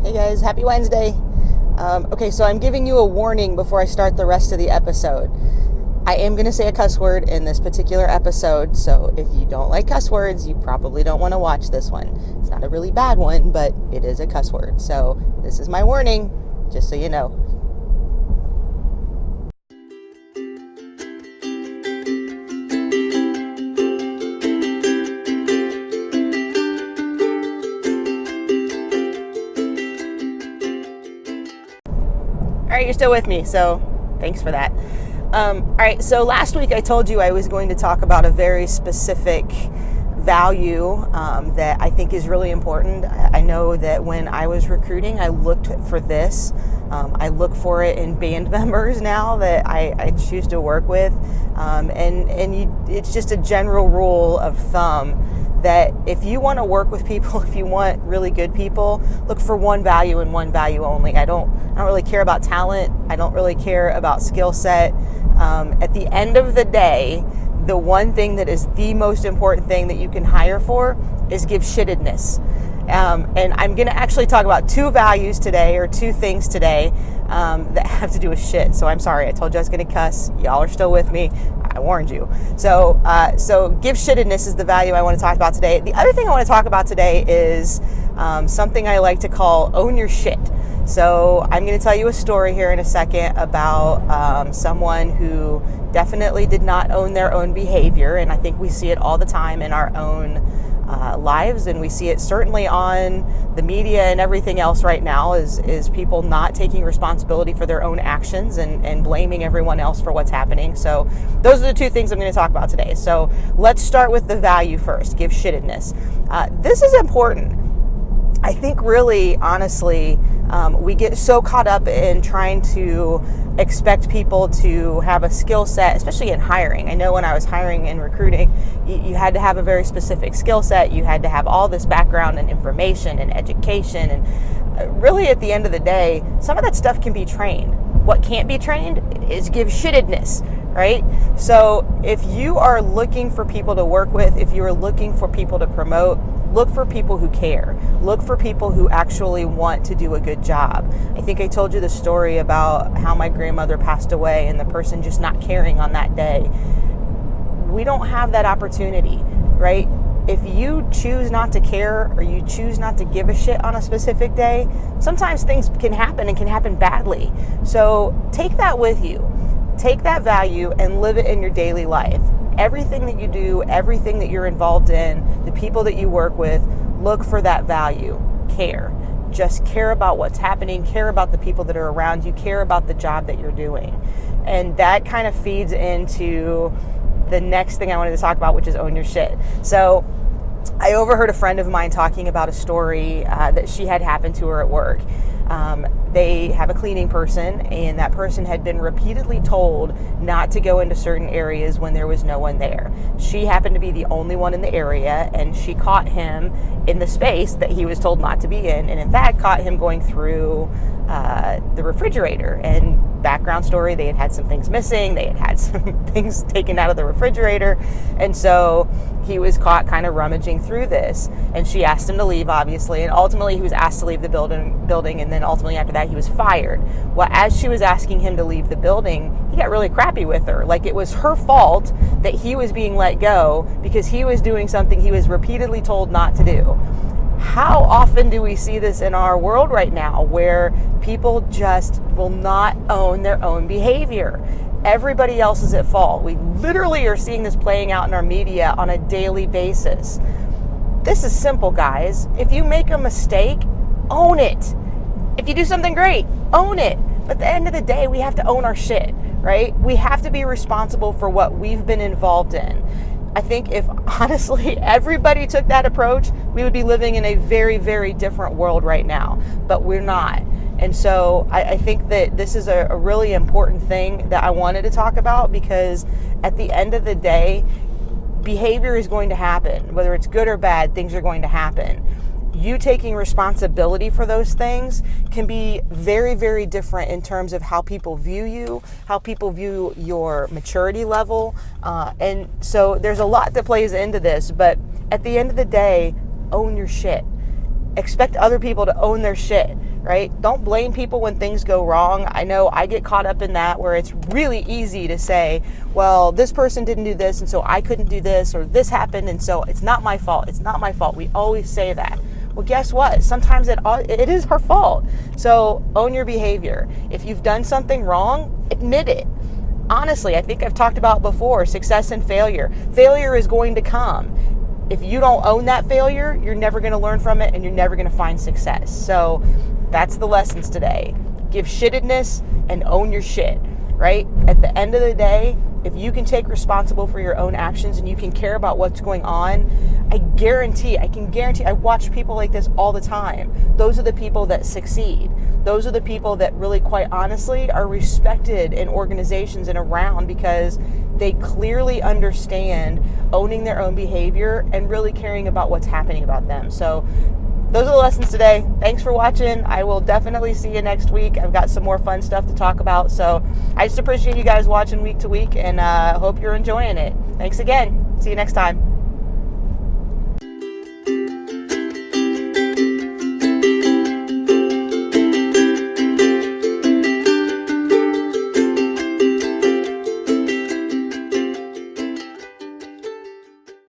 Hey guys, happy Wednesday. Okay, so I'm giving you a warning before I start the rest of the episode. I am going to say a cuss word in this particular episode, so if you don't like cuss words, you probably don't want to watch this one. It's not a really bad one, but it is a cuss word. So this is my warning, just so you know. All right, you're still with me, so thanks for that. All right, so last week I told you I was going to talk about a very specific value that I think is really important. I know that when I was recruiting, I looked for this. I look for it in band members now that I choose to work with. It's just a general rule of thumb that if you want to work with people, if you want really good people, look for one value and one value only. I don't really care about talent. I don't really care about skill set. At the end of the day, the one thing that is the most important thing that you can hire for is give shittedness. And I'm going to actually talk about two values today, or two things today that have to do with shit. So I'm sorry, I told you I was going to cuss. Y'all are still with me. I warned you. So give shittedness is the value I want to talk about today. The other thing I want to talk about today is something I like to call own your shit. So I'm going to tell you a story here in a second about someone who definitely did not own their own behavior. And I think we see it all the time in our own lives, and we see it certainly on the media and everything else right now is people not taking responsibility for their own actions and blaming everyone else for what's happening. So those are the two things I'm going to talk about today. So let's start with the value first, give shittedness. This is important. I think really, honestly, we get so caught up in trying to expect people to have a skill set, especially in hiring. I know when I was hiring and recruiting, you had to have a very specific skill set. You had to have all this background and information and education. And really, at the end of the day, some of that stuff can be trained. What can't be trained is give shittedness, right? So if you are looking for people to work with, if you are looking for people to promote, look for people who care. Look for people who actually want to do a good job. I think I told you the story about how my grandmother passed away and the person just not caring on that day. We don't have that opportunity, right? If you choose not to care or you choose not to give a shit on a specific day, sometimes things can happen and can happen badly. So take that with you. Take that value and live it in your daily life. Everything that you do, everything that you're involved in, the people that you work with, look for that value. Care. Just care about what's happening, care about the people that are around you, care about the job that you're doing. And that kind of feeds into the next thing I wanted to talk about, which is own your shit. So I overheard a friend of mine talking about a story that she had happened to her at work. They have a cleaning person, and that person had been repeatedly told not to go into certain areas when there was no one there. She happened to be the only one in the area, and she caught him in the space that he was told not to be in, and in fact caught him going through the refrigerator. And background story, they had some things missing, they had some things taken out of the refrigerator, and so he was caught kind of rummaging through this, and she asked him to leave, obviously, and ultimately he was asked to leave the building, and then ultimately after that he was fired. Well, as she was asking him to leave the building, he got really crappy with her, like it was her fault that he was being let go because he was doing something he was repeatedly told not to do. How often do we see this in our world right now, where people just will not own their own behavior? Everybody else is at fault. We literally are seeing this playing out in our media on a daily basis. This is simple, guys. If you make a mistake, own it. If you do something great, own it. But at the end of the day, we have to own our shit, right? We have to be responsible for what we've been involved in. I think if honestly everybody took that approach, we would be living in a very, very different world right now, but we're not. And so I think that this is a really important thing that I wanted to talk about, because at the end of the day, behavior is going to happen. Whether it's good or bad, things are going to happen. You taking responsibility for those things can be very, very different in terms of how people view you, how people view your maturity level. And so there's a lot that plays into this, but at the end of the day, own your shit. Expect other people to own their shit. right? Don't blame people when things go wrong. I know I get caught up in that, where it's really easy to say, well, this person didn't do this, and so I couldn't do this, or this happened, and so it's not my fault. It's not my fault. We always say that. Well, guess what? Sometimes it is her fault. So own your behavior. If you've done something wrong, admit it. Honestly, I think I've talked about before, success and failure. Failure is going to come. If you don't own that failure, you're never going to learn from it, and you're never going to find success. So that's the lessons today. Give shittedness and own your shit, right? At the end of the day, if you can take responsible for your own actions and you can care about what's going on, I can guarantee, I watch people like this all the time. Those are the people that succeed. Those are the people that really, quite honestly, are respected in organizations and around, because they clearly understand owning their own behavior and really caring about what's happening about them. So those are the lessons today. Thanks for watching. I will definitely see you next week. I've got some more fun stuff to talk about. So I just appreciate you guys watching week to week, and hope you're enjoying it. Thanks again. See you next time.